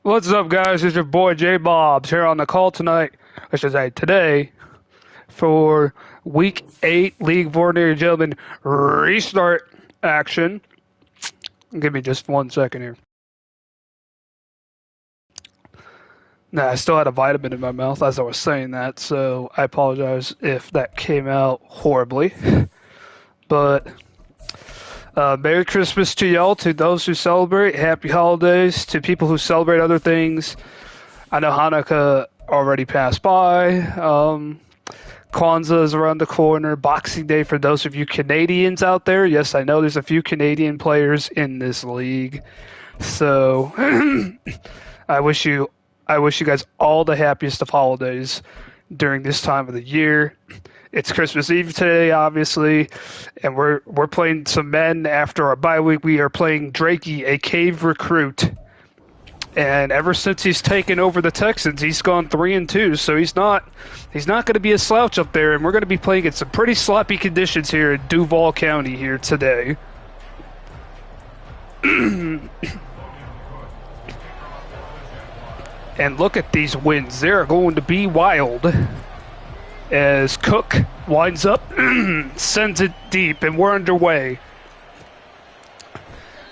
What's up, guys? It's your boy J Bobs here on the call tonight. I should say today for Week 8 League of Ordinary Gentlemen restart action. Give me just 1 second here. Nah, I still had a vitamin in my mouth as I was saying that, so I apologize if that came out horribly. But Merry Christmas to y'all, to those who celebrate. Happy holidays to people who celebrate other things. I know Hanukkah already passed by. Kwanzaa is around the corner. Boxing Day for those of you Canadians out there. Yes, I know there's a few Canadian players in this league. So I wish you guys all the happiest of holidays during this time of the year. It's Christmas Eve today, obviously, and we're playing some men after our bye week. We are playing Drakey, a cave recruit. And ever since he's taken over the Texans, he's gone 3-2. So he's not going to be a slouch up there. And we're going to be playing in some pretty sloppy conditions here in Duval County here today. And look at these winds; they're going to be wild. As Cook winds up, sends it deep, and we're underway.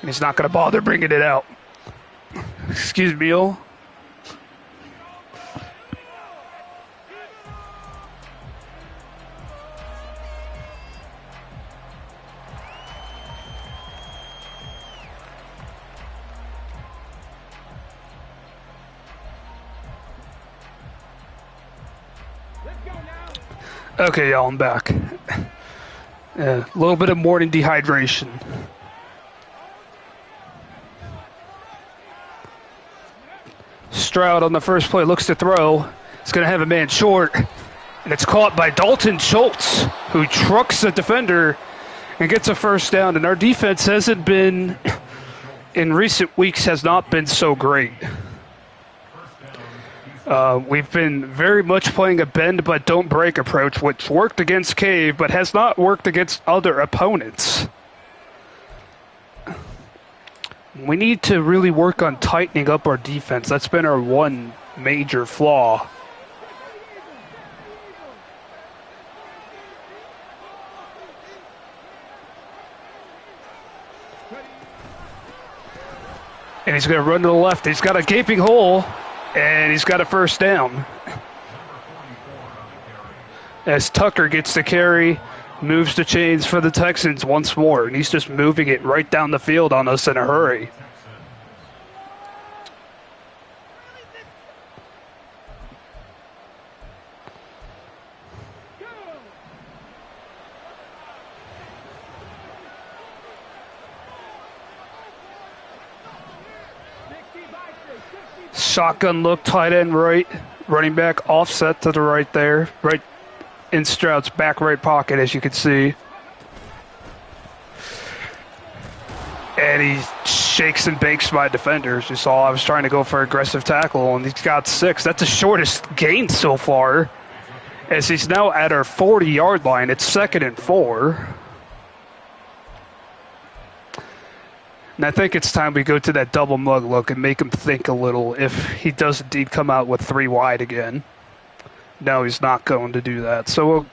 And he's not going to bother bringing it out. Excuse me, all. Okay, y'all, I'm back. A little bit of morning dehydration. Stroud on the first play looks to throw. It's going to have a man short. And it's caught by Dalton Schultz, who trucks the defender and gets a first down. And our defense hasn't been, in recent weeks, has not been so great. We've been very much playing a bend but don't break approach, which worked against Cave but has not worked against other opponents. We need to really work on tightening up our defense. That's been our one major flaw. And he's going to run to the left. He's got a gaping hole, and he's got a first down. As Tucker gets the carry, moves the chains for the Texans once more, and he's just moving it right down the field on us in a hurry. Shotgun look, tight end right, running back offset to the right there, right in Stroud's back right pocket, as you can see. And he shakes and bakes my defenders. You saw I was trying to go for aggressive tackle, and he's got 6. That's the shortest gain so far, as he's now at our 40-yard line. It's 2nd and 4. And I think it's time we go to that double mug look and make him think a little if he does indeed come out with 3 wide again. No, he's not going to do that. So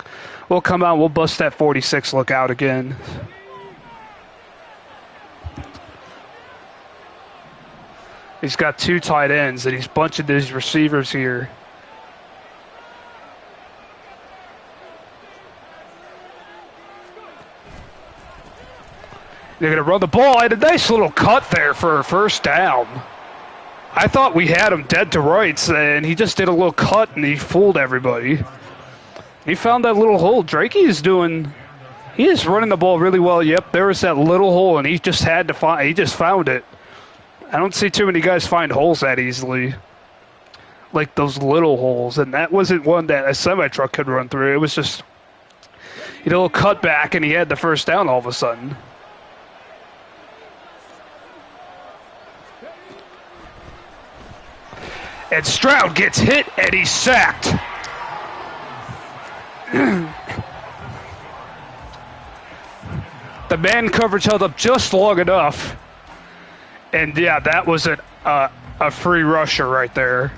we'll come out, we'll bust that 46 look out again. He's got 2 tight ends, and he's bunching these receivers here. They're going to run the ball. I had a nice little cut there for a first down. I thought we had him dead to rights, and he just did a little cut, and he fooled everybody. He found that little hole. Drakey is running the ball really well. Yep, there was that little hole, and he just found it. I don't see too many guys find holes that easily, like those little holes, and that wasn't one that a semi-truck could run through. It was just he did a little cut back, and he had the first down all of a sudden. And Stroud gets hit, and he's sacked. The man coverage held up just long enough. And yeah, that was a free rusher right there.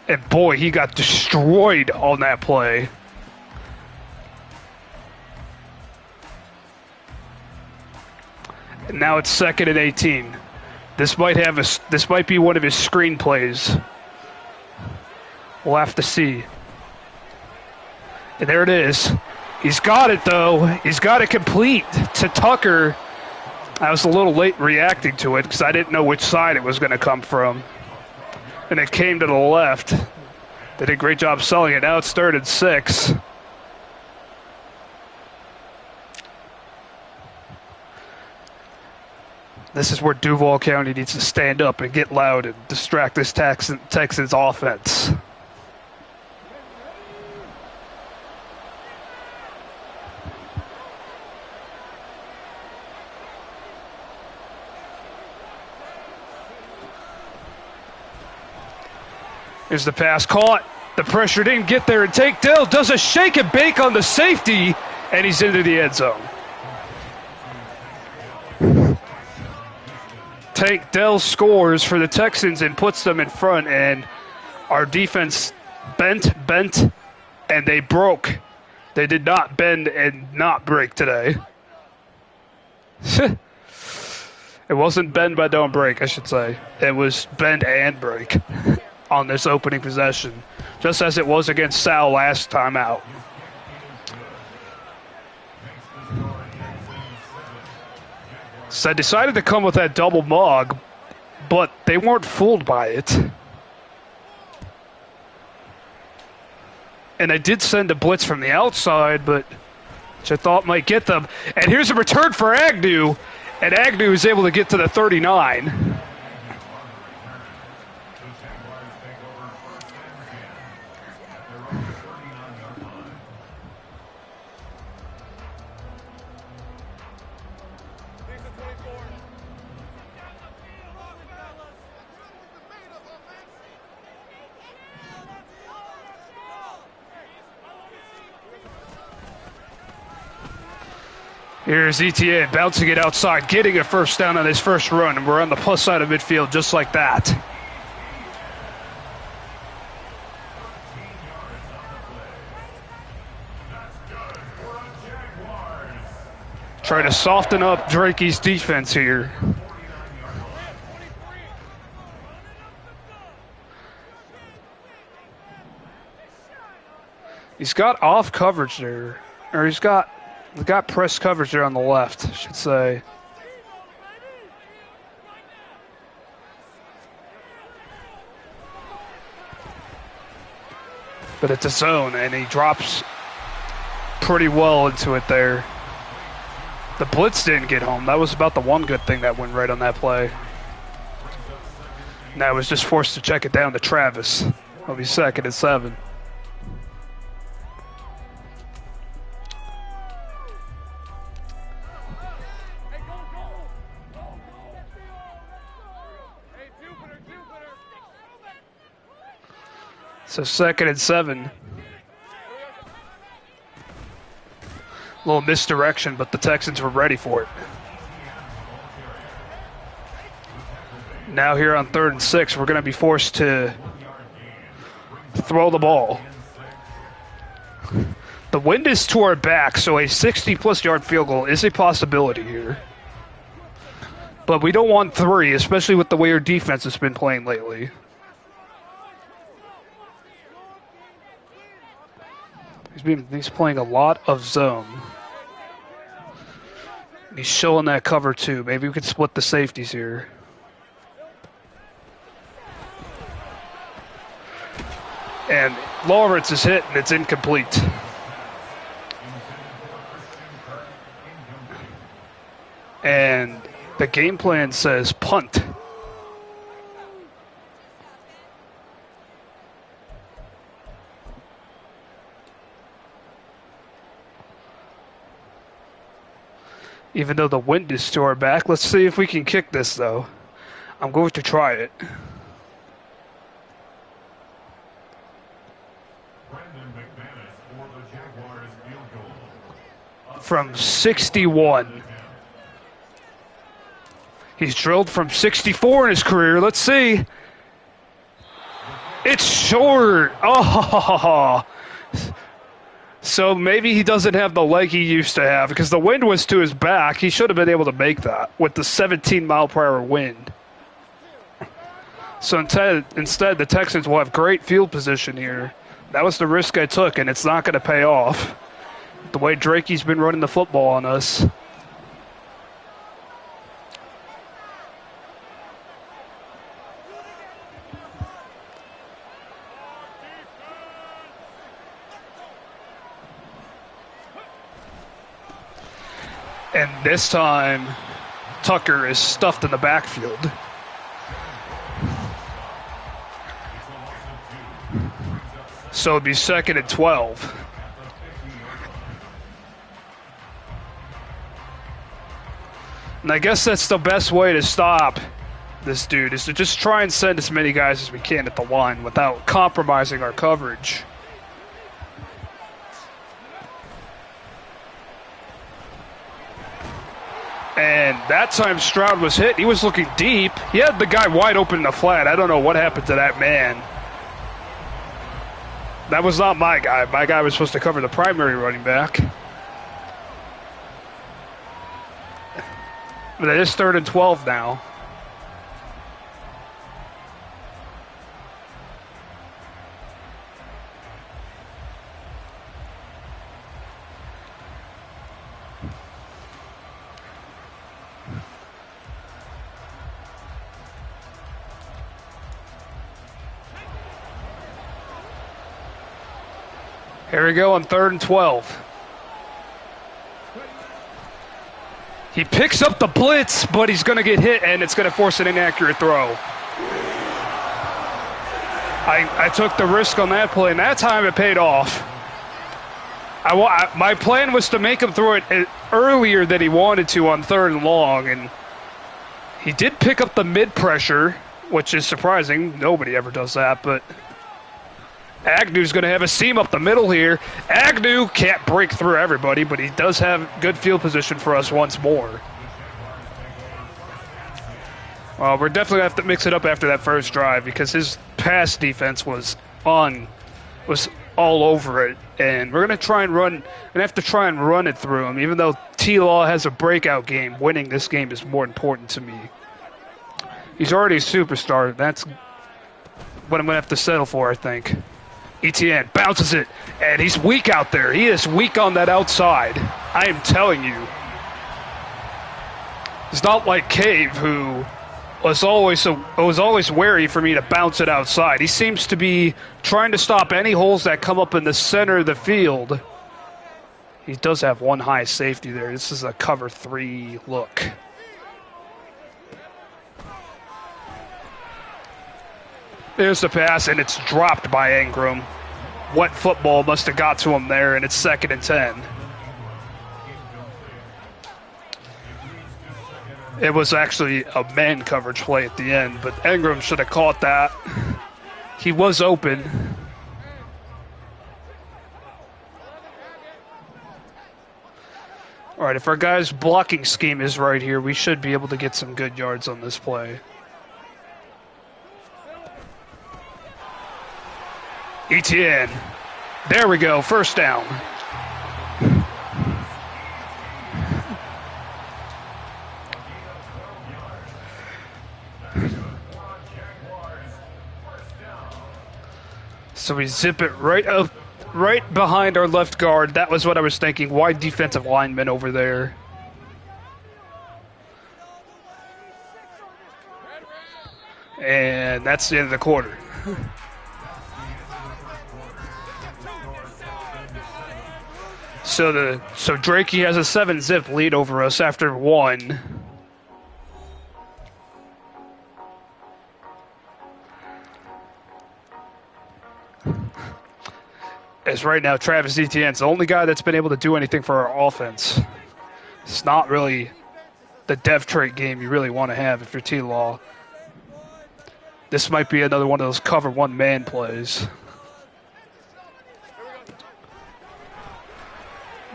And boy, he got destroyed on that play. And now it's 2nd and 18. This might be one of his screenplays. We'll have to see. And there it is. He's got it though. He's got it complete to Tucker. I was a little late reacting to it because I didn't know which side it was going to come from. And it came to the left. They did a great job selling it. Now it's 3rd and 6. This is where Duval County needs to stand up and get loud and distract this Texans offense. Here's the pass caught. The pressure didn't get there, and Tank Dell does a shake and bake on the safety, and he's into the end zone. Tank Dell scores for the Texans and puts them in front, and our defense bent, and they broke. They did not bend and not break today. It wasn't bend but don't break, I should say. It was bend and break on this opening possession, just as it was against Sal last time out. So I decided to come with that double mug, but they weren't fooled by it. And I did send a blitz from the outside, but which I thought might get them. And here's a return for Agnew, and Agnew is able to get to the 39. Here's ETN bouncing it outside, getting a first down on his first run, and we're on the plus side of midfield just like that. Try to soften up Drakey's defense here. He's got off coverage there, or he's got press coverage there on the left, I should say. But it's a zone, and he drops pretty well into it there. The blitz didn't get home. That was about the one good thing that went right on that play. Now he was just forced to check it down to Travis. He'll be 2nd and 7. So 2nd and 7. A little misdirection, but the Texans were ready for it. Now here on 3rd and 6, we're going to be forced to throw the ball. The wind is to our back, so a 60-plus yard field goal is a possibility here. But we don't want 3, especially with the way our defense has been playing lately. He's playing a lot of zone. He's showing that cover too. Maybe we could split the safeties here. And Lawrence is hit, and it's incomplete. And the game plan says punt. Even though the wind is to our back, let's see if we can kick this, though. I'm going to try it. From 61. He's drilled from 64 in his career. Let's see. It's short. Oh. So maybe he doesn't have the leg he used to have because the wind was to his back. He should have been able to make that with the 17-mile-per-hour wind. So instead, the Texans will have great field position here. That was the risk I took, and it's not going to pay off. The way Drakey's been running the football on us. And this time, Tucker is stuffed in the backfield. So it'd be 2nd and 12. And I guess that's the best way to stop this dude, is to just try and send as many guys as we can at the line without compromising our coverage. And that time Stroud was hit. He was looking deep. He had the guy wide open in the flat. I don't know what happened to that man. That was not my guy. My guy was supposed to cover the primary running back. But it is 3rd and 12 now. Here we go on 3rd and 12. He picks up the blitz, but he's going to get hit, and it's going to force an inaccurate throw. I took the risk on that play, and that time it paid off. My plan was to make him throw it earlier than he wanted to on 3rd and long, and he did pick up the mid-pressure, which is surprising. Nobody ever does that, but Agnew's going to have a seam up the middle here. Agnew can't break through everybody, but he does have good field position for us once more. Well, we're definitely going to have to mix it up after that first drive because his pass defense was all over it. And we're going to have to try and run it through him. Even though T-Law has a breakout game, winning this game is more important to me. He's already a superstar. That's what I'm going to have to settle for, I think. Etienne bounces it, and he's weak out there. He is weak on that outside. I am telling you. It's not like Cave, who was always wary for me to bounce it outside. He seems to be trying to stop any holes that come up in the center of the field. He does have one high safety there. This is a cover 3 look. There's the pass, and it's dropped by Ingram. What football must have got to him there, and it's 2nd and 10. It was actually a man coverage play at the end, but Ingram should have caught that. He was open. All right, if our guy's blocking scheme is right here, we should be able to get some good yards on this play. Etienne. There we go, first down. So we zip it right up, right behind our left guard. That was what I was thinking. Wide defensive lineman over there. And that's the end of the quarter. So Drakey has a 7-zip lead over us after 1. As right now, Travis Etienne's the only guy that's been able to do anything for our offense. It's not really the dev trait game you really want to have if you're T-Law. This might be another one of those cover 1 man plays.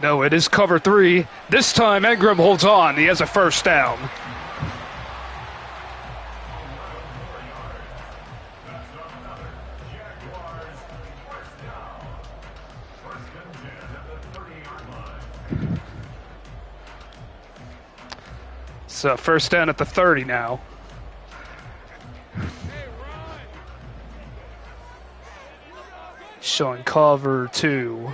No, it is cover 3. This time, Ingram holds on. He has a first down. So first down at the 30 now. Showing cover 2.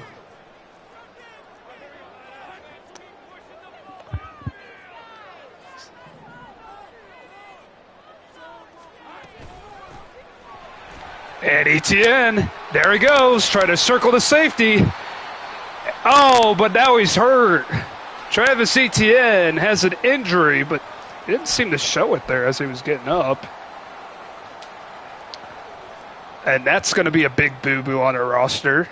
And Etienne, there he goes, trying to circle the safety. Oh, but now he's hurt. Travis Etienne has an injury, but he didn't seem to show it there as he was getting up. And that's going to be a big boo-boo on our roster.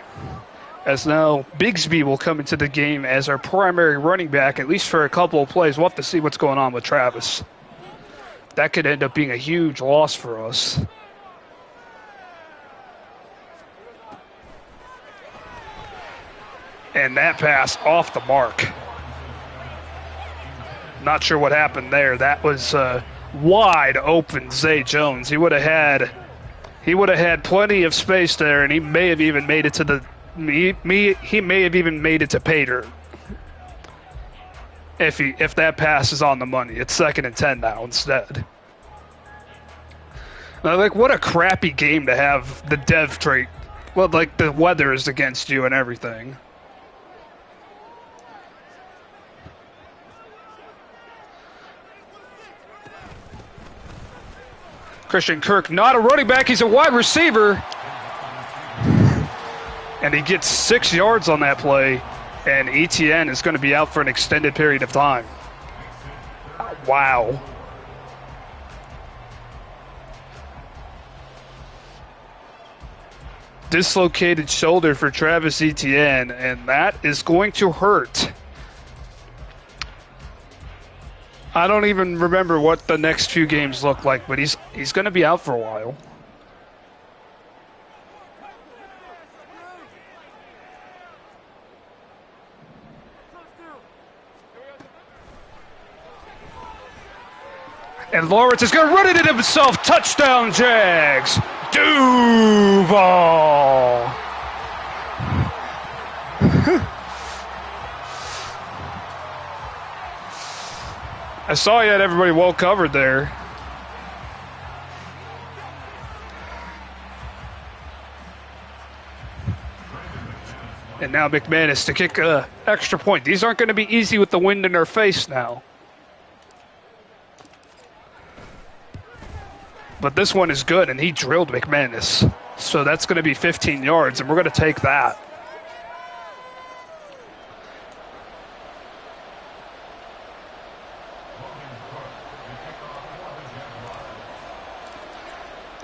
As now Bigsby will come into the game as our primary running back, at least for a couple of plays. We'll have to see what's going on with Travis. That could end up being a huge loss for us. And that pass off the mark. Not sure what happened there. That was wide open Zay Jones. He would have had plenty of space there, and he may have even made it to the he may have even made it to pay dirt. If that pass is on the money. It's 2nd and 10 now instead. Now, like, what a crappy game to have the dev trait. Well, like, the weather is against you and everything. Christian Kirk, not a running back, he's a wide receiver. And he gets 6 yards on that play, and Etienne is going to be out for an extended period of time. Wow. Dislocated shoulder for Travis Etienne, and that is going to hurt. I don't even remember what the next few games look like, but he's going to be out for a while. And Lawrence is going to run it in himself. Touchdown, Jags. Duval. I saw you had everybody well covered there. And now McManus to kick an extra point. These aren't going to be easy with the wind in their face now. But this one is good, and he drilled McManus. So that's going to be 15 yards, and we're going to take that.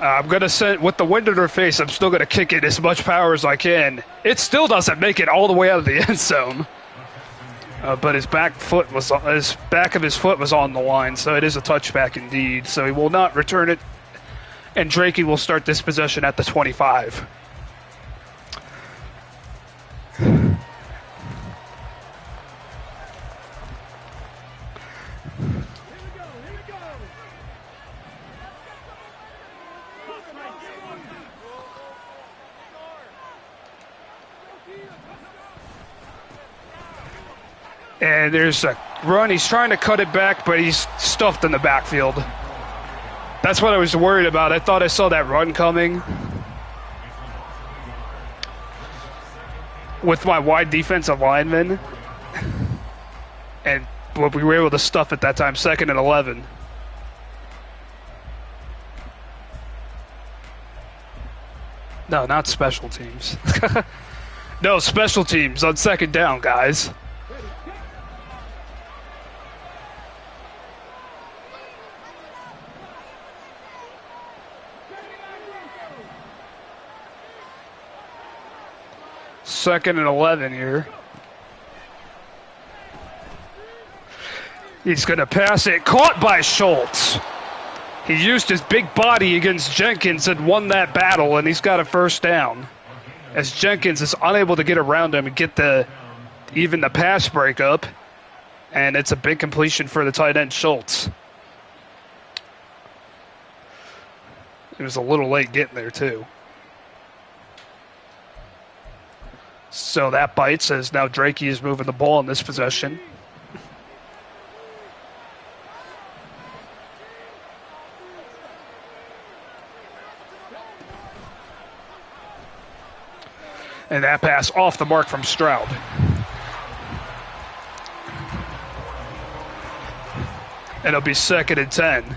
I'm going to send, with the wind in her face, I'm still going to kick it as much power as I can. It still doesn't make it all the way out of the end zone. But his back of his foot was on the line, so it is a touchback indeed. So he will not return it, and Drakey will start this possession at the 25. And there's a run. He's trying to cut it back, but he's stuffed in the backfield. That's what I was worried about. I thought I saw that run coming. With my wide defensive lineman. But we were able to stuff it that time. 2nd and 11. No, not special teams. No, special teams on 2nd down, guys. Second and 11 here. He's going to pass it. Caught by Schultz. He used his big body against Jenkins and won that battle, and he's got a first down. As Jenkins is unable to get around him and get even the pass break up. And it's a big completion for the tight end, Schultz. It was a little late getting there, too. So that bites as now Drakey is moving the ball in this possession. And that pass off the mark from Stroud. And it'll be 2nd and 10.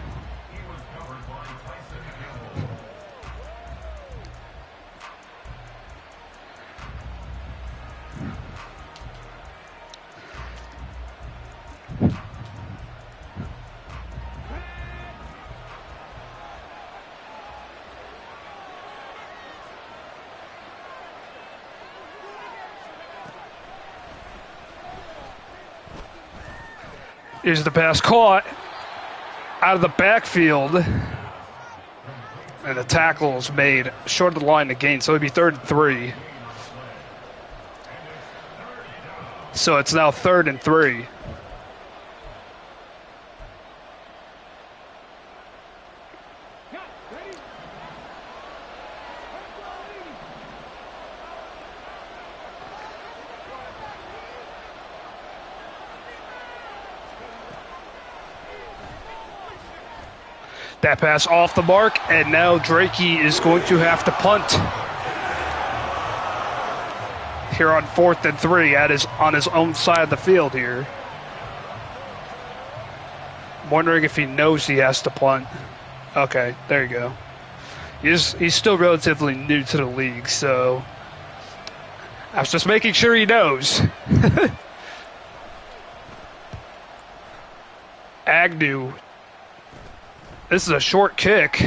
Here's the pass caught out of the backfield. And the tackle is made short of the line to gain, so it'd be 3rd and 3. So it's now 3rd and 3. That pass off the mark, and now Drakey is going to have to punt here on 4th and 3 on his own side of the field here. I'm wondering if he knows he has to punt. Okay, there you go. He's still relatively new to the league, so I was just making sure he knows. Agnew. This is a short kick.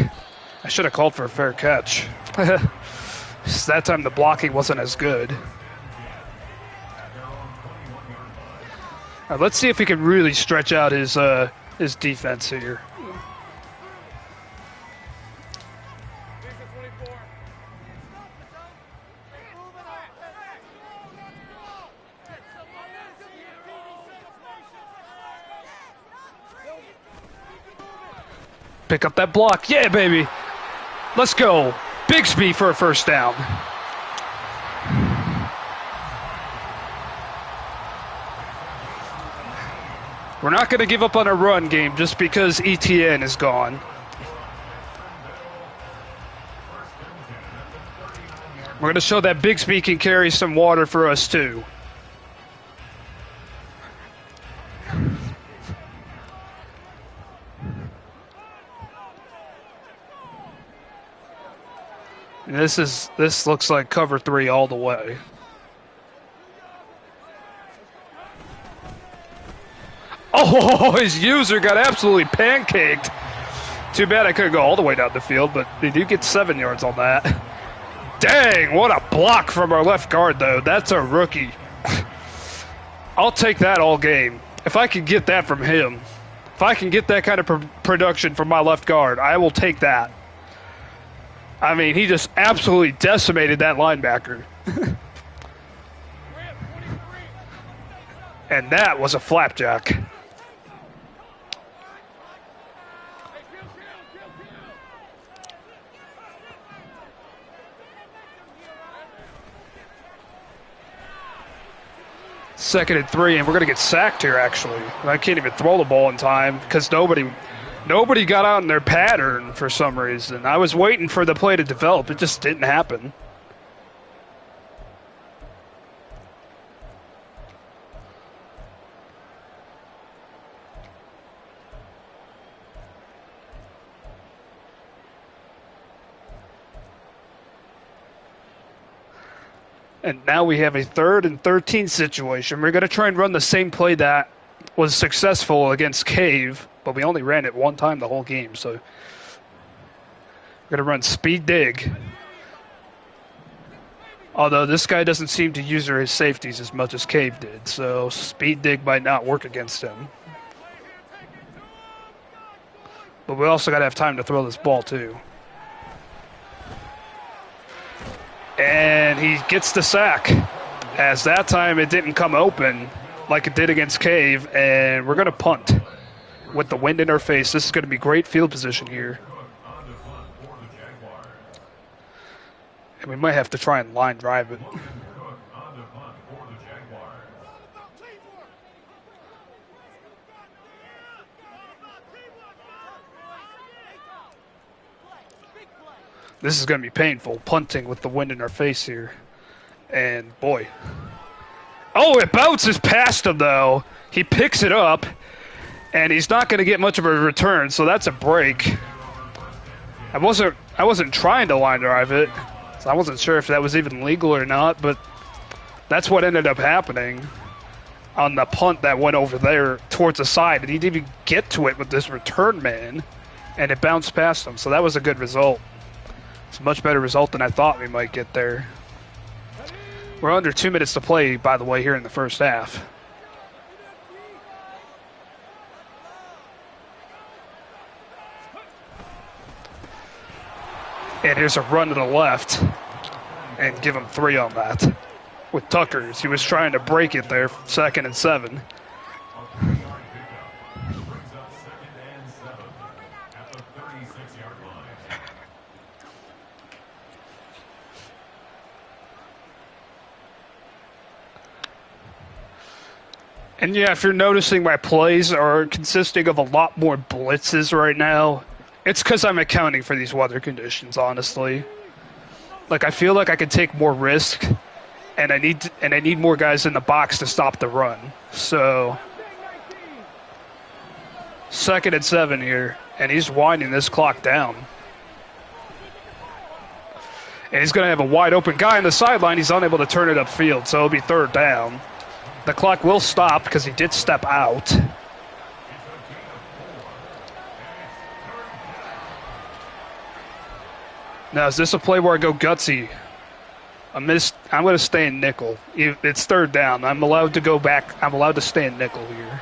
I should have called for a fair catch. That time the blocking wasn't as good. All right, let's see if we can really stretch out his defense here. Pick up that block. Yeah, baby. Let's go. Bigsby for a first down. We're not going to give up on a run game just because ETN is gone. We're going to show that Bigsby can carry some water for us too. This looks like cover 3 all the way. Oh, his user got absolutely pancaked. Too bad I couldn't go all the way down the field, but they do get 7 yards on that. Dang, what a block from our left guard, though. That's a rookie. I'll take that all game. If I can get that from him, if I can get that kind of production from my left guard, I will take that. I mean, he just absolutely decimated that linebacker. And that was a flapjack. Second and 3, and we're going to get sacked here, actually. I can't even throw the ball in time because nobody got out in their pattern for some reason. I was waiting for the play to develop. It just didn't happen. And now we have a 3rd and 13 situation. We're going to try and run the same play that was successful against Cave, but we only ran it one time the whole game. So we're going to run speed dig. Although this guy doesn't seem to use his safeties as much as Cave did, so speed dig might not work against him. But we also got to have time to throw this ball too. And he gets the sack, as that time it didn't come open like it did against Cave, and we're going to punt with the wind in our face. This is going to be great field position here. And we might have to try and line drive it. This is going to be painful, punting with the wind in our face here. And boy. Oh, it bounces past him, though. He picks it up, and he's not going to get much of a return, so that's a break. I wasn't trying to line drive it, so I wasn't sure if that was even legal or not, but that's what ended up happening on the punt that went over there towards the side, and he didn't even get to it with this return man, and it bounced past him, so that was a good result. It's a much better result than I thought we might get there. We're under 2 minutes to play, by the way, here in the first half. And here's a run to the left, and give him 3 on that. With Tuckers, he was trying to break it there, 2nd and 7. And yeah, if you're noticing my plays are consisting of a lot more blitzes right now, it's because I'm accounting for these weather conditions, honestly. Like, I feel like I could take more risk, and I need more guys in the box to stop the run. So 2nd and 7 here, and he's winding this clock down. And he's going to have a wide open guy on the sideline. He's unable to turn it upfield, so it'll be 3rd down. The clock will stop because he did step out. Now, is this a play where I go gutsy? I'm going to stay in nickel. It's 3rd down. I'm allowed to go back. I'm allowed to stay in nickel here.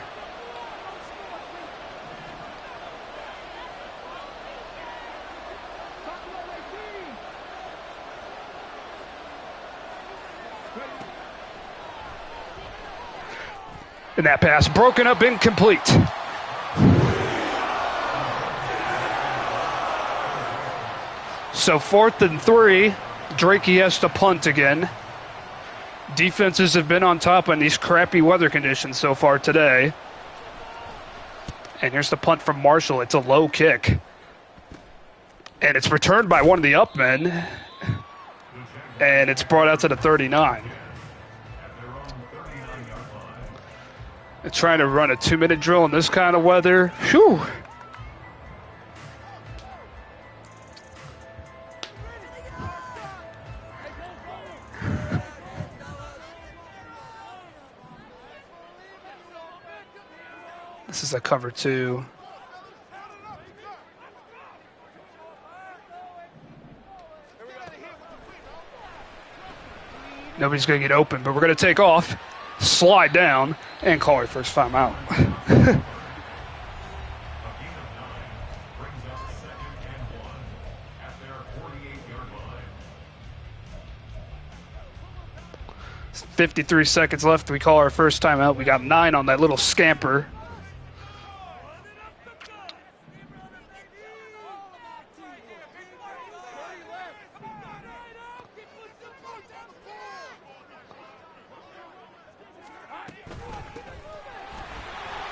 And that pass broken up, incomplete. So 4th and 3, Drakey has to punt again. Defenses have been on top on these crappy weather conditions so far today. And here's the punt from Marshall. It's a low kick. And it's returned by one of the up men. And it's brought out to the 39. They're trying to run a 2-minute drill in this kind of weather. Whew. This is a cover 2. Nobody's going to get open, but we're going to take off, slide down, and call our first timeout. It's 53 seconds left. We call our first timeout. We got 9 on that little scamper.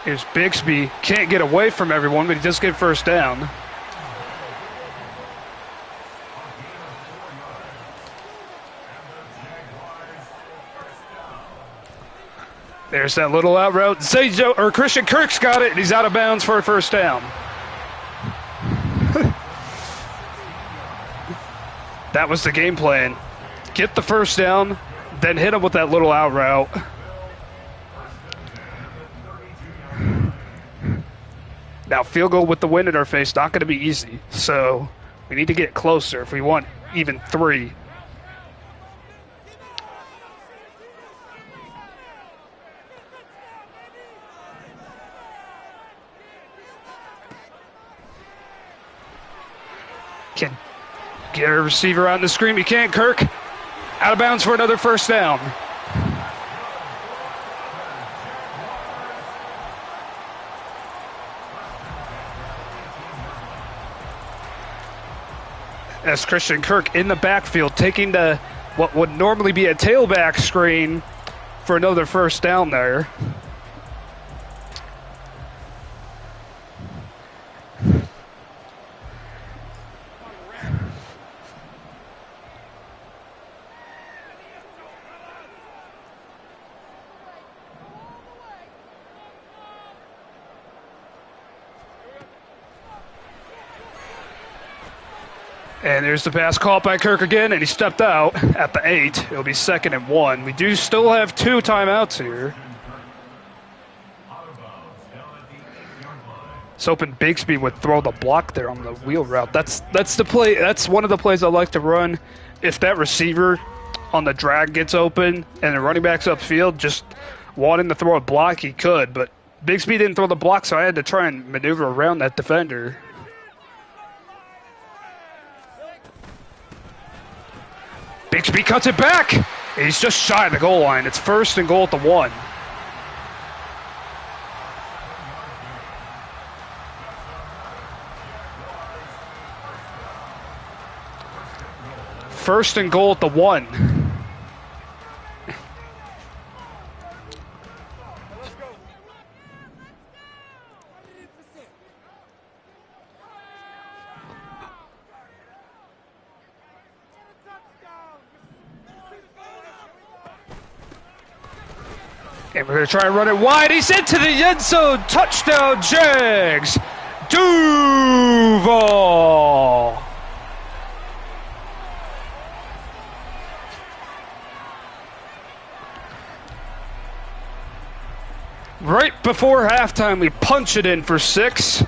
Here's Bixby. Can't get away from everyone, but he does get first down. There's that little out route. Christian Kirk's got it, and he's out of bounds for a first down. That was the game plan. Get the first down, then hit him with that little out route. Now, field goal with the wind in our face, not going to be easy. So we need to get closer if we want even 3. Can get a receiver on the screen. You can't, Kirk. Out of bounds for another first down. As Christian Kirk in the backfield, taking what would normally be a tailback screen for another first down there. And there's the pass caught by Kirk again, and he stepped out at the 8. It'll be 2nd and 1. We do still have 2 timeouts here. Just hoping Bigsby would throw the block there on the wheel route. That's the play. That's one of the plays I like to run. If that receiver on the drag gets open and the running back's upfield, just wanting to throw a block, he could. But Bigsby didn't throw the block, so I had to try and maneuver around that defender. Bigsby cuts it back. He's just shy of the goal line. It's 1st and goal at the 1. First and goal at the 1. And we're going to try and run it wide. He's into the end zone. Touchdown, Jags. Duval. Right before halftime, we punch it in for 6.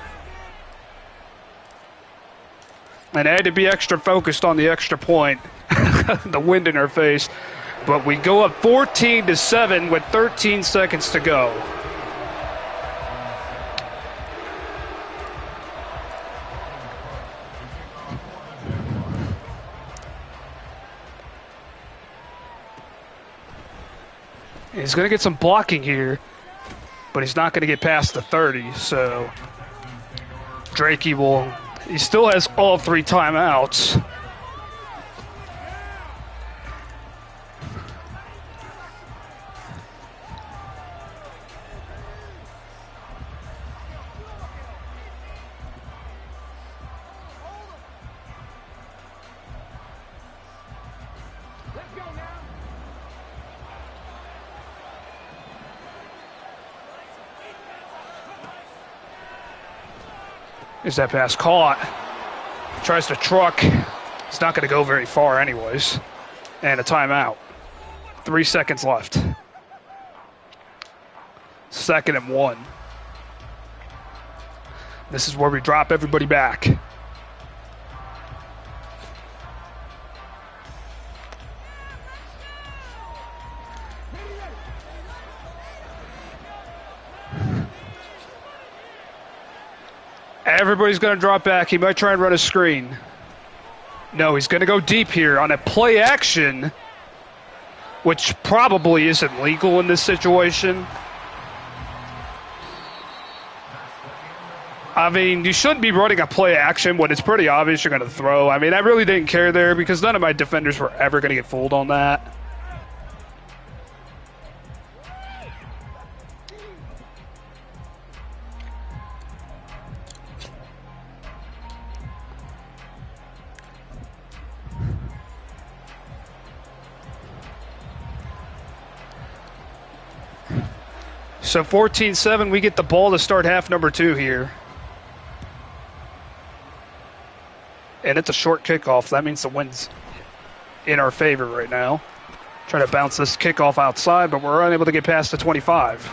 And I had to be extra focused on the extra point. The wind in our face. But we go up 14-7 with 13 seconds to go. He's going to get some blocking here, but he's not going to get past the 30. So Drakey he still has all 3 timeouts. Is that pass caught? Tries to truck. It's not going to go very far anyways. And a timeout. 3 seconds left. 2nd and 1. This is where we drop everybody back. Everybody's going to drop back. He might try and run a screen. No, he's going to go deep here on a play action, which probably isn't legal in this situation. I mean, you shouldn't be running a play action when it's pretty obvious you're going to throw. I mean, I really didn't care there because none of my defenders were ever going to get fooled on that. So 14-7, we get the ball to start half number 2 here. And it's a short kickoff. That means the wind's in our favor right now. Trying to bounce this kickoff outside, but we're unable to get past the 25.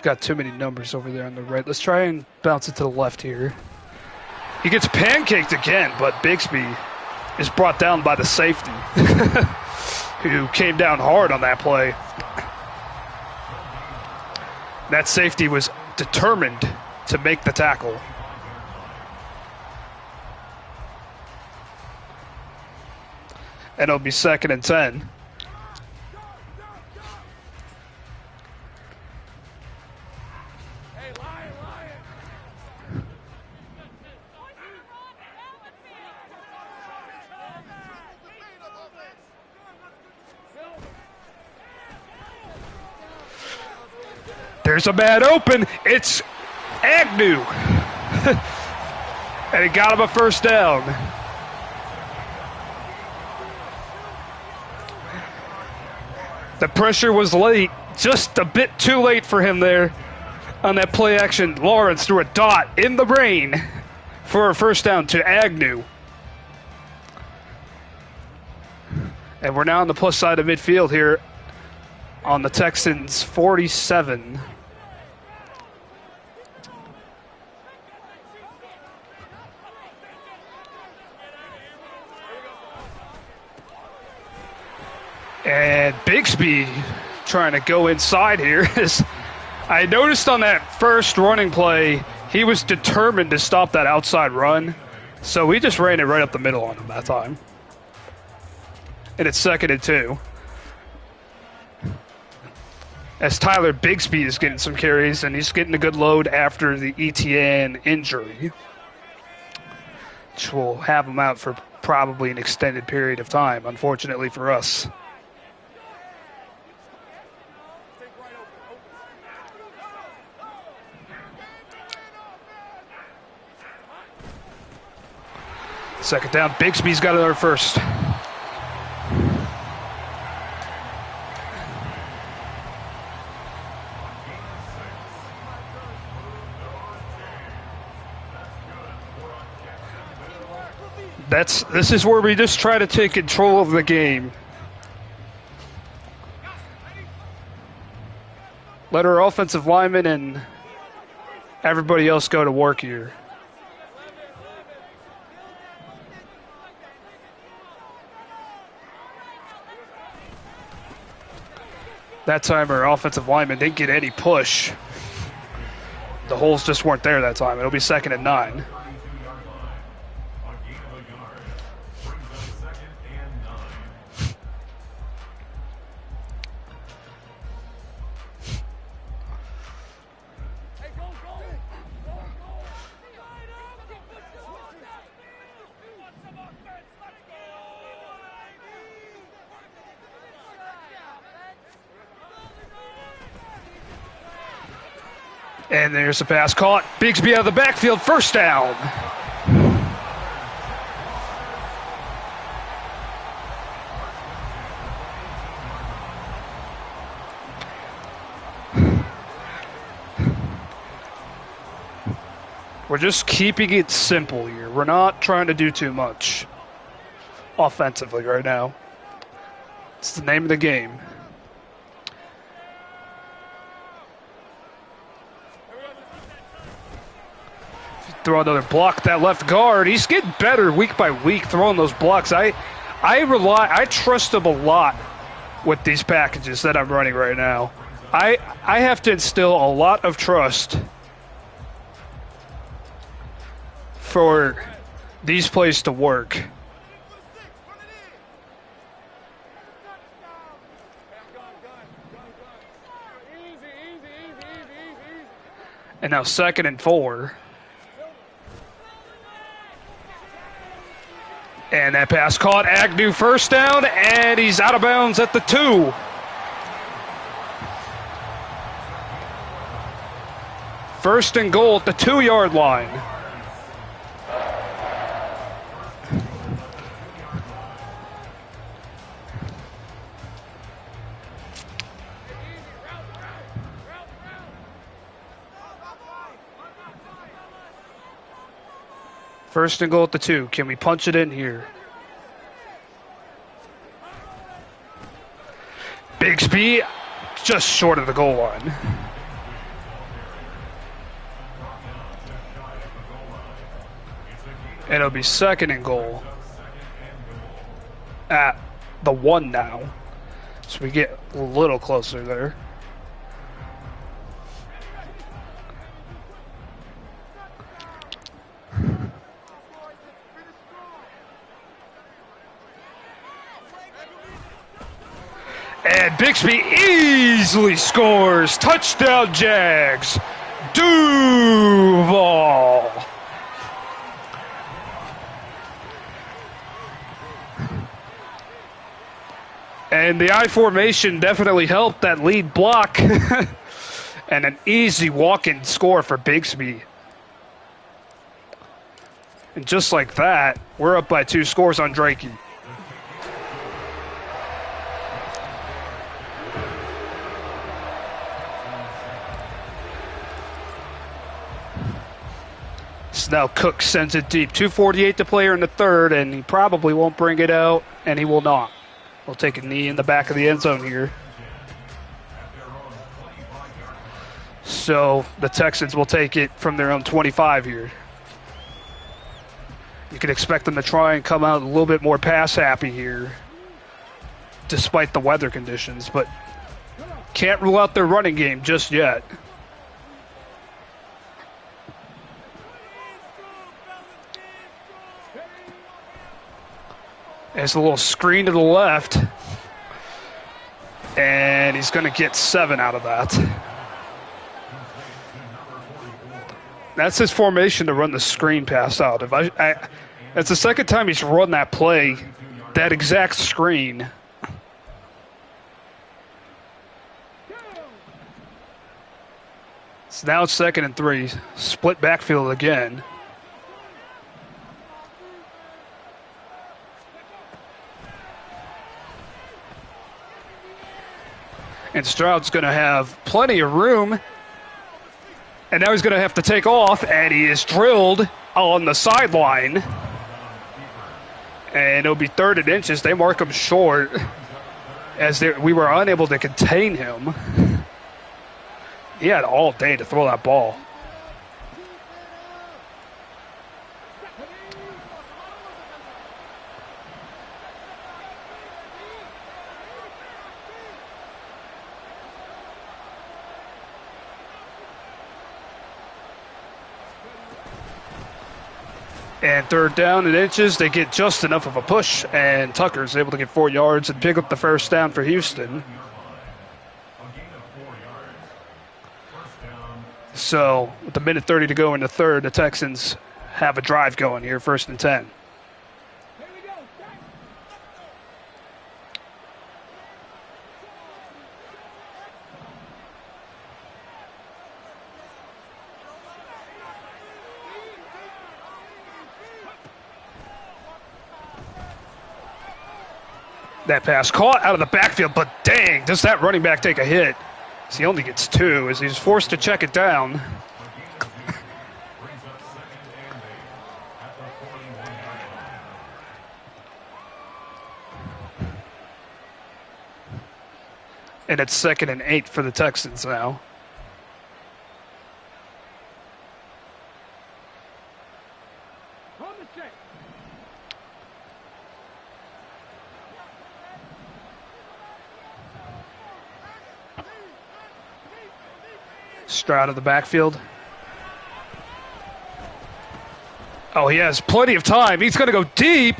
Got too many numbers over there on the right. Let's try and bounce it to the left here. He gets pancaked again, but Bigsby is brought down by the safety who came down hard on that play. That safety was determined to make the tackle. And it'll be 2nd and 10. There's a man open. It's Agnew. And he got him a first down. The pressure was late, just a bit too late for him there on that play action. Lawrence threw a dot in the brain for a first down to Agnew. And we're now on the plus side of midfield here on the Texans' 47. And Bigsby trying to go inside here. I noticed on that first running play, he was determined to stop that outside run. So we just ran it right up the middle on him that time. And it's 2nd and 2. As Tyler Bigsby is getting some carries, and he's getting a good load after the ETN injury, which will have him out for probably an extended period of time, unfortunately for us. Second down, Bigsby's got another first. This is where we just try to take control of the game. Let our offensive linemen and everybody else go to work here. That time our offensive lineman didn't get any push. The holes just weren't there that time. It'll be 2nd and 9. And there's a pass caught. Bigsby out of the backfield, first down. We're just keeping it simple here. We're not trying to do too much offensively right now. It's the name of the game. Throw another block, that left guard. He's getting better week by week throwing those blocks. I trust him a lot with these packages that I'm running right now. I have to instill a lot of trust for these plays to work. And now 2nd and 4. And that pass caught. Agnew first down, and he's out of bounds at the 2. First and goal at the 2-yard line. First and goal at the 2. Can we punch it in here? Bigsby just short of the goal line. And it'll be 2nd and goal at the 1 now. So we get a little closer there. And Bigsby easily scores. Touchdown, Jags. Duval. And the I formation definitely helped that lead block And an easy walk-in score for Bigsby. And just like that, we're up by 2 scores on Drakey. So now Cook sends it deep. 2:48 to play in the third, and he probably won't bring it out, and he will not. He'll take a knee in the back of the end zone here. So the Texans will take it from their own 25 here. You can expect them to try and come out a little bit more pass happy here, despite the weather conditions, but can't rule out their running game just yet. There's a little screen to the left, and he's going to get 7 out of that. That's his formation to run the screen pass out. It's the second time he's run that play, that exact screen. So now it's 2nd and 3. Split backfield again. And Stroud's going to have plenty of room. And now he's going to have to take off, and he is drilled on the sideline. And it'll be 3rd and inches. They mark him short as we were unable to contain him. He had all day to throw that ball. And 3rd down and inches, they get just enough of a push, and Tucker's able to get 4 yards and pick up the 1st down for Houston. So, with the minute 30 to go in the third, the Texans have a drive going here, 1st and 10. That pass caught out of the backfield, but dang, does that running back take a hit? So he only gets 2 as he's forced to check it down. And it's 2nd and 8 for the Texans now. Stroud of the backfield. Oh, he has plenty of time. He's going to go deep,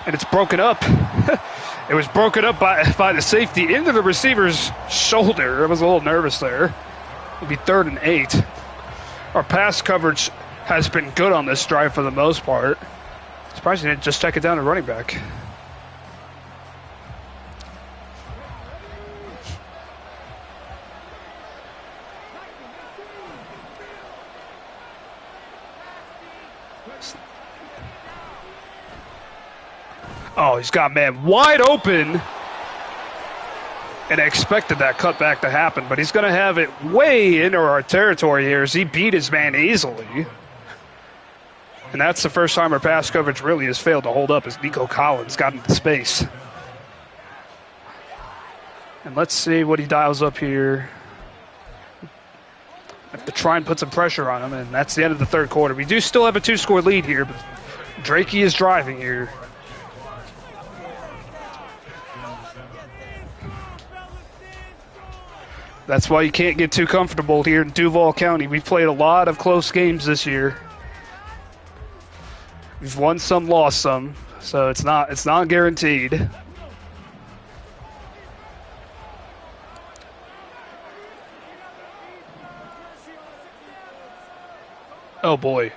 and it's broken up. It was broken up by the safety into the receiver's shoulder. I was a little nervous there. It'll be 3rd and 8. Our pass coverage has been good on this drive for the most part. Surprised he didn't just check it down to running back. Oh, he's got man wide open. And I expected that cutback to happen, but he's going to have it way into our territory here as he beat his man easily. And that's the first time our pass coverage really has failed to hold up as Nico Collins got into space. And let's see what he dials up here. Have to try and put some pressure on him, and that's the end of the 3rd quarter. We do still have a 2-score lead here, but Drakey is driving here. That's why you can't get too comfortable here in Duval County. We've played a lot of close games this year. We've won some, lost some, so it's not guaranteed. Oh boy.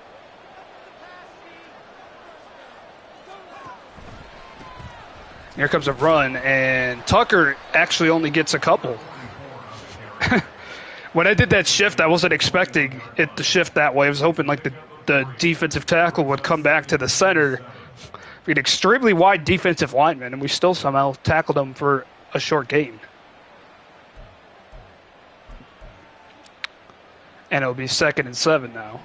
Here comes a run, and Tucker actually only gets a couple. When I did that shift, I wasn't expecting it to shift that way. I was hoping like the defensive tackle would come back to the center. We had extremely wide defensive linemen, and we still somehow tackled them for a short gain. And it'll be 2nd and 7 now.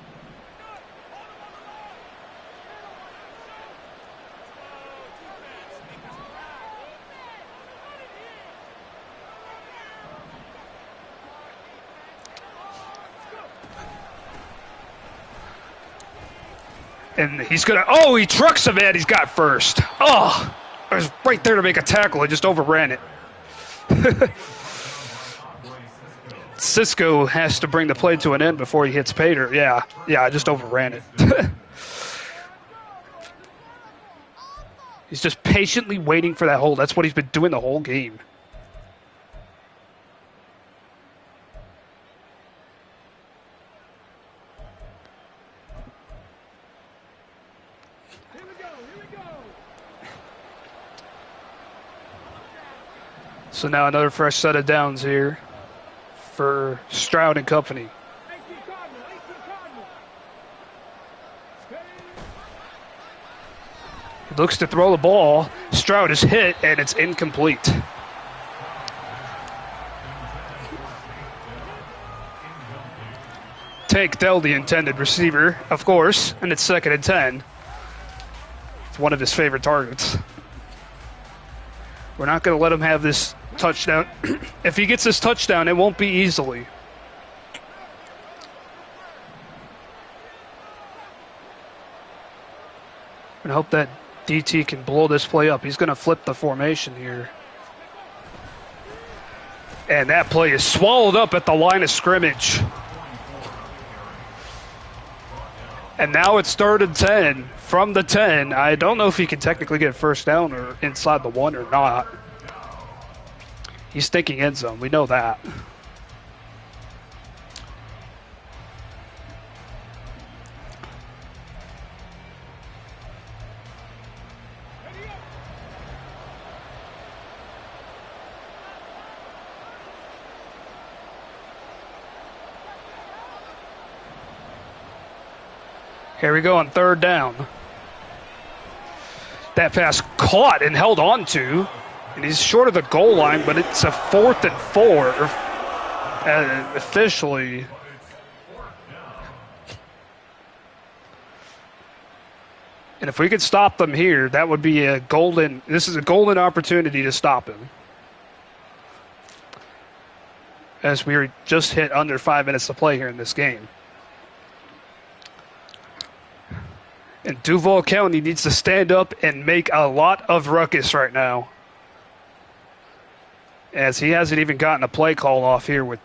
And he's going to, oh, he trucks him in. He's got first. Oh, I was right there to make a tackle. I just overran it. Cisco has to bring the play to an end before he hits Pater. Yeah, I just overran it. He's just patiently waiting for that hold. That's what he's been doing the whole game. So now another fresh set of downs here for Stroud and company. He looks to throw the ball. Stroud is hit, and it's incomplete. Tank Dell, the intended receiver, of course, and it's 2nd and 10. It's one of his favorite targets. We're not going to let him have this touchdown. If he gets this touchdown, it won't be easily. And hope that DT can blow this play up. He's going to flip the formation here. And that play is swallowed up at the line of scrimmage. And now it's 3rd and 10 from the 10. I don't know if he can technically get first down or inside the 1 or not. He's thinking end zone. We know that. Here we go on 3rd down. That pass caught and held on to. And he's short of the goal line, but it's a 4th and 4 officially. And if we could stop them here, that would be this is a golden opportunity to stop him. As we were just hit under 5 minutes to play here in this game. And Duval County needs to stand up and make a lot of ruckus right now. As he hasn't even gotten a play call off here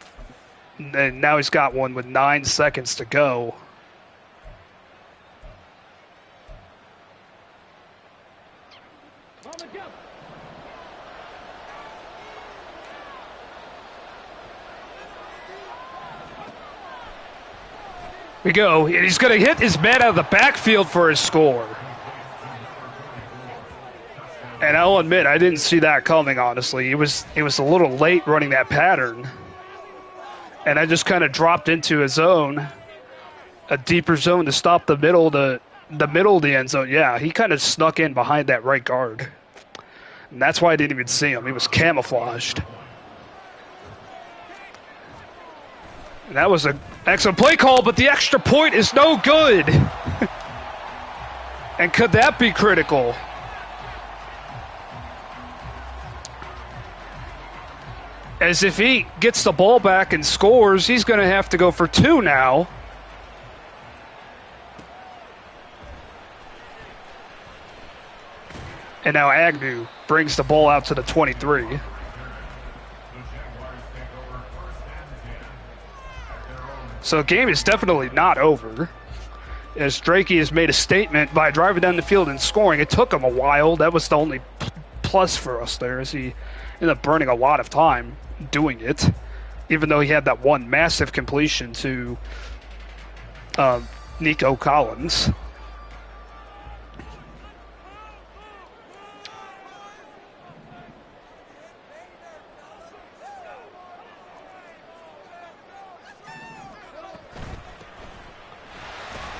and now he's got one with 9 seconds to go. We go, and he's going to hit his man out of the backfield for his score. And I'll admit, I didn't see that coming, honestly. It was a little late running that pattern. And I just kind of dropped into a zone, a deeper zone to stop the middle of the end zone. Yeah, he kind of snuck in behind that right guard. And that's why I didn't even see him. He was camouflaged. And that was an excellent play call, but the extra point is no good. And could that be critical? As if he gets the ball back and scores, he's going to have to go for 2 now. And now Agnew brings the ball out to the 23. So the game is definitely not over. As Drakey has made a statement by driving down the field and scoring. It took him a while. That was the only plus for us there, as he ended up burning a lot of time doing it, even though he had that one massive completion to Nico Collins.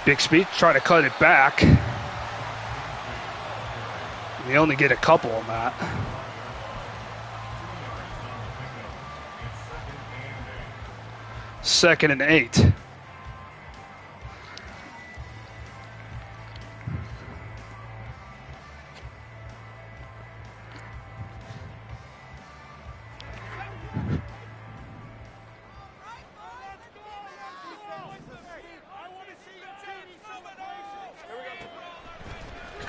Bixby try to cut it back. We only get a couple on that. Second and 8. Here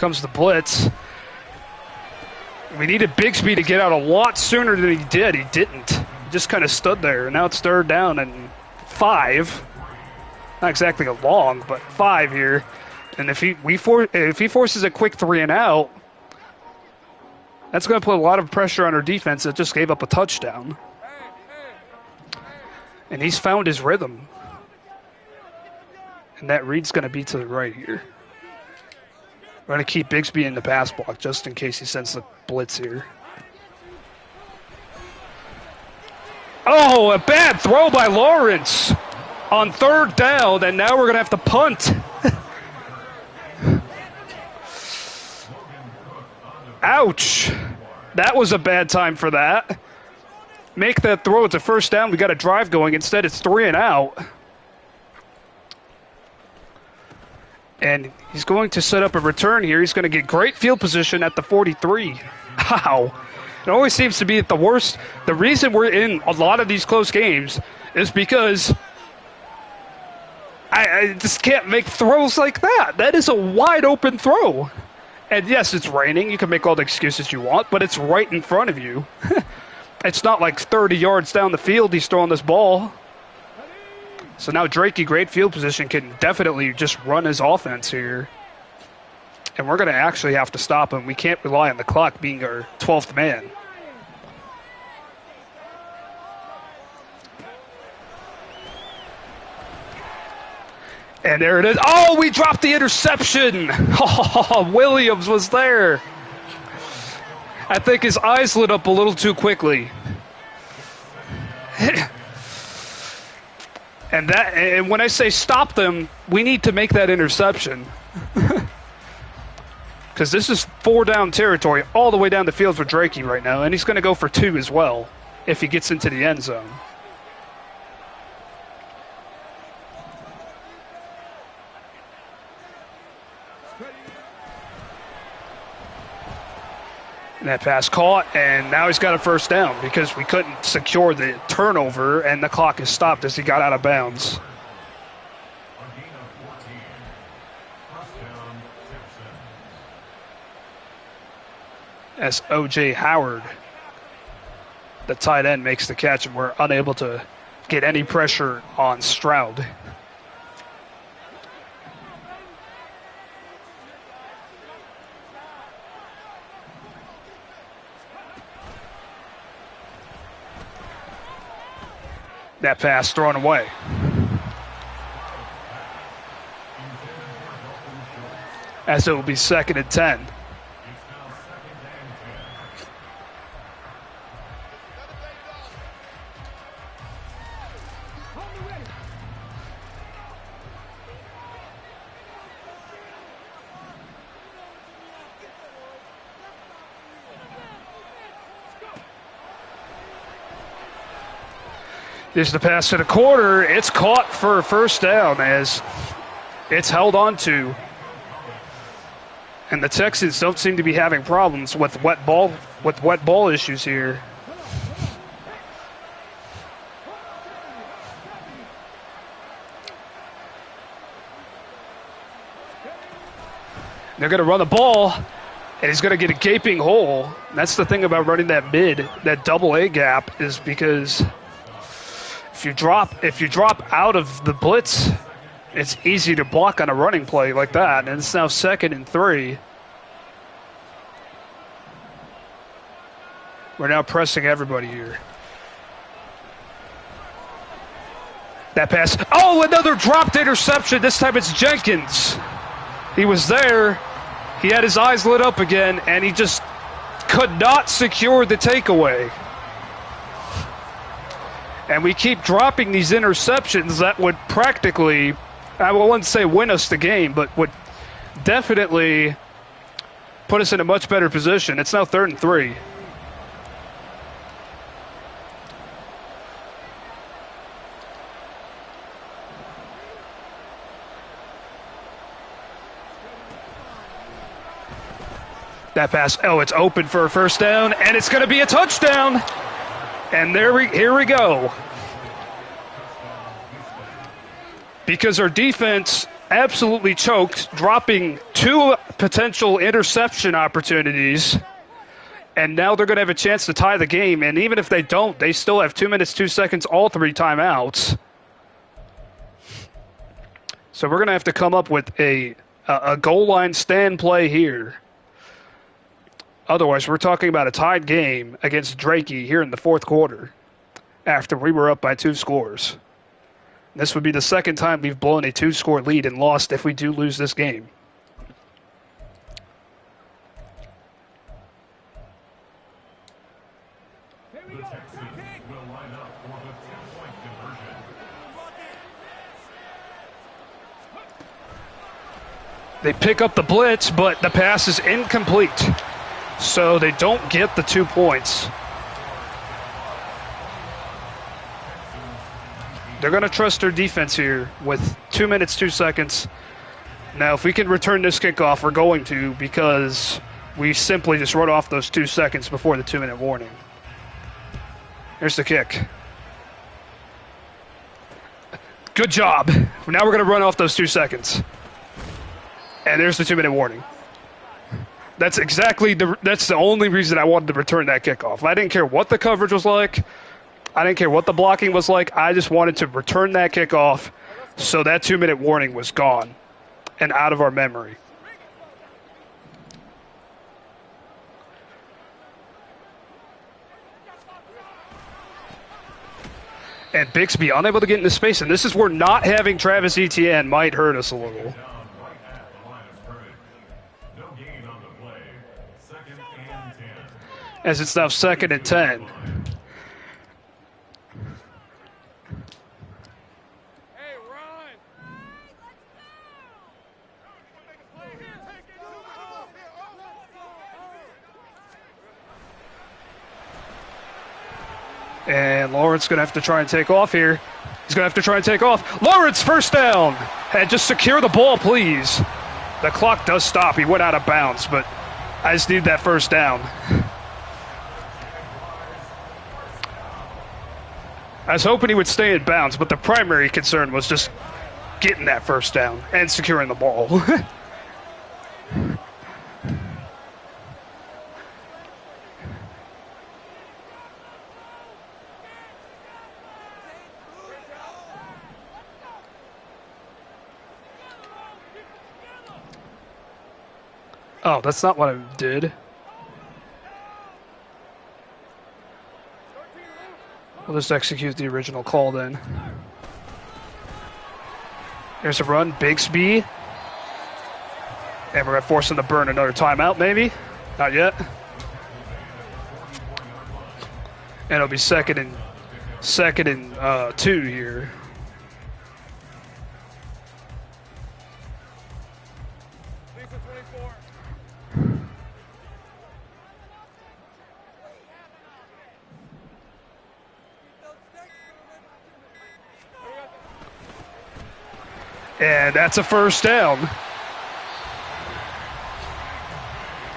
comes the blitz. We needed Bixby to get out a lot sooner than he did. He didn't. He just kind of stood there. Now it's third down and 5. Not exactly a long, but 5 here. And if he forces a quick 3 and out, that's going to put a lot of pressure on our defense that just gave up a touchdown. And he's found his rhythm. And that read's going to be to the right here. We're going to keep Bixby in the pass block just in case he sends the blitz here. Oh, a bad throw by Lawrence on third down, and now we're going to have to punt. Ouch. That was a bad time for that. Make that throw. It's a first down. We got a drive going. Instead, it's 3 and out. And he's going to set up a return here. He's going to get great field position at the 43. Wow. It always seems to be at the worst. The reason we're in a lot of these close games is because I just can't make throws like that. That is a wide open throw. And yes, it's raining. You can make all the excuses you want, but it's right in front of you. It's not like 30 yards down the field he's throwing this ball. So now Drakey, great field position, can definitely just run his offense here. And we're going to actually have to stop him. We can't rely on the clock being our 12th man. And there it is. Oh, we dropped the interception. Oh, Williams was there. I think his eyes lit up a little too quickly. And when I say stop them, we need to make that interception. Because this is 4 down territory all the way down the field for Drakey right now. And he's going to go for 2 as well if he gets into the end zone. And that pass caught, and now he's got a first down because we couldn't secure the turnover, and the clock is stopped as he got out of bounds. As O.J. Howard, the tight end, makes the catch, and we're unable to get any pressure on Stroud. That pass thrown away. As it will be 2nd and 10. There's the pass to the corner. It's caught for a first down as it's held on to. And the Texans don't seem to be having problems with wet ball issues here. They're going to run the ball, and he's going to get a gaping hole. And that's the thing about running that mid, that double A gap, is because if you drop out of the blitz, it's easy to block on a running play like that. And it's now 2nd and 3. We're now pressing everybody here. That pass. Oh, another dropped interception. This time it's Jenkins. He was there. He had his eyes lit up again, and he just could not secure the takeaway. And we keep dropping these interceptions that would practically I wouldn't say win us the game, but would definitely put us in a much better position. It's now 3rd and 3. That pass, oh, it's open for a first down, and it's going to be a touchdown. And here we go. Because our defense absolutely choked, dropping 2 potential interception opportunities. And now they're going to have a chance to tie the game. And even if they don't, they still have 2 minutes, 2 seconds, all 3 timeouts. So we're going to have to come up with a goal line stand play here. Otherwise, we're talking about a tied game against Drakey here in the 4th quarter after we were up by 2 scores. This would be the 2nd time we've blown a 2-score lead and lost if we do lose this game. They pick up the blitz, but the pass is incomplete. So they don't get the 2 points. They're going to trust their defense here with 2 minutes, 2 seconds. Now, if we can return this kickoff, we're going to, because we simply just wrote off those 2 seconds before the 2-minute warning. Here's the kick. Good job. Now we're going to run off those 2 seconds. And there's the 2-minute warning. That's the only reason I wanted to return that kickoff. I didn't care what the coverage was like. I didn't care what the blocking was like. I just wanted to return that kickoff so that 2-minute warning was gone and out of our memory. And Bixby unable to get into space, and this is where not having Travis Etienne might hurt us a little. As it's now 2nd and 10. And Lawrence going to have to try and take off here. He's going to have to try and take off. Lawrence, first down. And just secure the ball, please. The clock does stop. He went out of bounds, but I just need that first down. I was hoping he would stay in bounds, but the primary concern was just getting that first down and securing the ball. Oh, that's not what I did. We'll just execute the original call then. There's a run, Bixby. And we're going to force him to burn another timeout, maybe? Not yet. And it'll be second and 2 here. And that's a first down.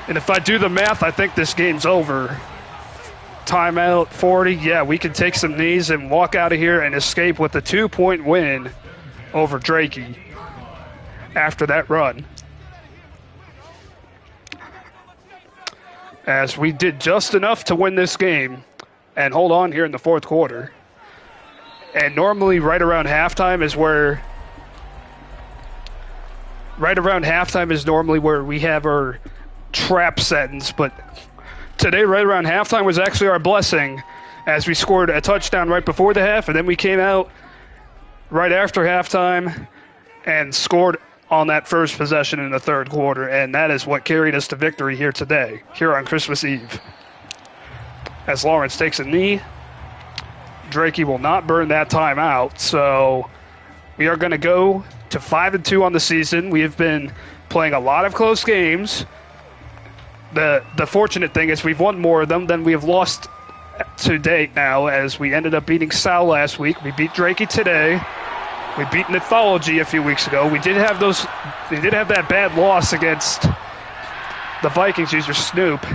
And if I do the math, I think this game's over. Timeout, 40. Yeah, we can take some knees and walk out of here and escape with a 2-point win over Drakey after that run. As we did just enough to win this game and hold on here in the 4th quarter. And normally right around halftime is where... Right around halftime is normally where we have our trap sentence, but today, right around halftime, was actually our blessing, as we scored a touchdown right before the half, and then we came out right after halftime and scored on that first possession in the 3rd quarter, and that is what carried us to victory here today, here on Christmas Eve. As Lawrence takes a knee, Drakey will not burn that time out, so we are going to go to 5-2 on the season. We have been playing a lot of close games. The fortunate thing is we've won more of them than we have lost to date now, as we ended up beating Sal last week. We beat Drakey today. We beat Mythology a few weeks ago. We did have that bad loss against the Vikings user Snoop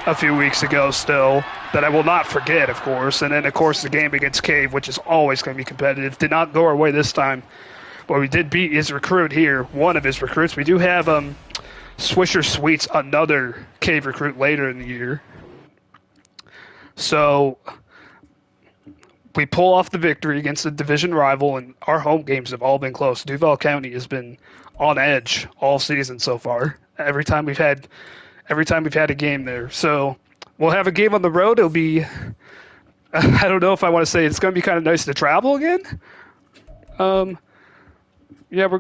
a few weeks ago still, that I will not forget, of course. And then, of course, the game against Cave, which is always going to be competitive. Did not go our way this time, but we did beat his recruit here, one of his recruits. We do have Swisher Sweets, another Cave recruit later in the year. So we pull off the victory against a division rival, and our home games have all been close. Duval County has been on edge all season so far. Every time we've had a game there. So we'll have a game on the road. It'll be, I don't know if I want to say it's going to be kind of nice to travel again. Yeah, we're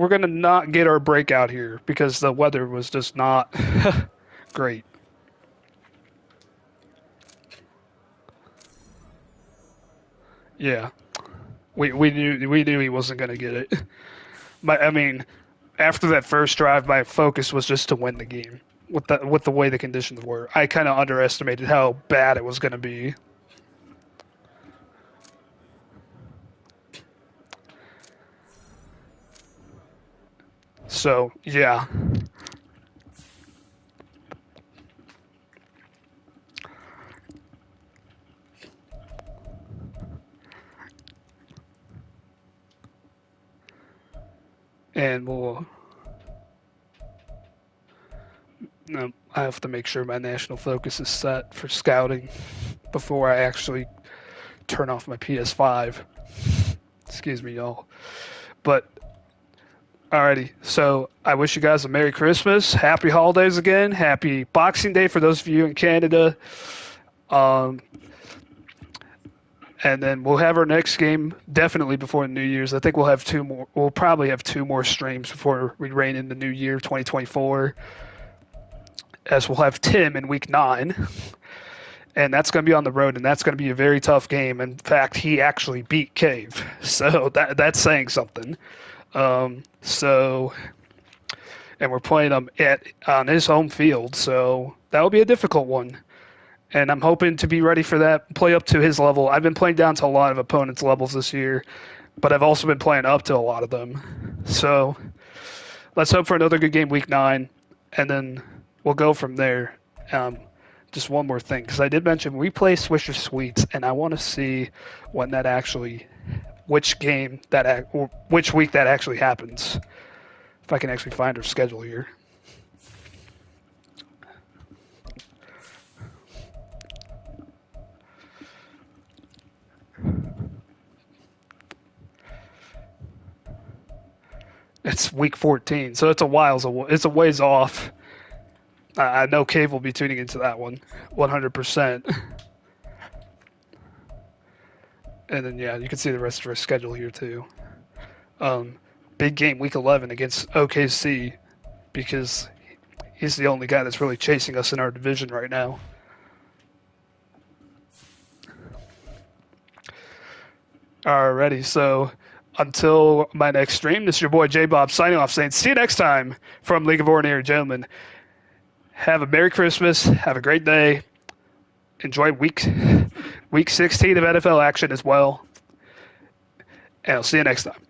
gonna not get our breakout here because the weather was just not great. Yeah, we knew he wasn't gonna get it. But I mean, after that first drive, my focus was just to win the game. With the way the conditions were, I kind of underestimated how bad it was going to be. So yeah, and we'll. I have to make sure my national focus is set for scouting before I actually turn off my PS5. Excuse me, y'all. But alrighty, so I wish you guys a Merry Christmas, Happy Holidays again, Happy Boxing Day for those of you in Canada. Um, and then we'll have our next game definitely before New Year's. I think we'll have two more. We'll probably have two more streams before we reign in the new year, 2024. As we'll have Tim in week 9, and that's going to be on the road, and that's going to be a very tough game. In fact, he actually beat Cave, so that's saying something. So, and we're playing him on his home field, so that will be a difficult one. And I'm hoping to be ready for that, play up to his level. I've been playing down to a lot of opponents' levels this year, but I've also been playing up to a lot of them. So let's hope for another good game week 9, and then we'll go from there. Just one more thing, because I did mention we play Swisher Sweets, and I want to see when that actually, which week that actually happens. If I can actually find our schedule here. It's week 14, so it's a ways off. I know Cave will be tuning into that one, 100%. And then yeah, you can see the rest of our schedule here too. Big game week 11 against OKC, because he's the only guy that's really chasing us in our division right now. Alrighty, so until my next stream, this is your boy J Bob signing off, saying see you next time from League of Ordinary Gentlemen. Have a Merry Christmas. Have a great day. Enjoy week 16 of NFL action as well. And I'll see you next time.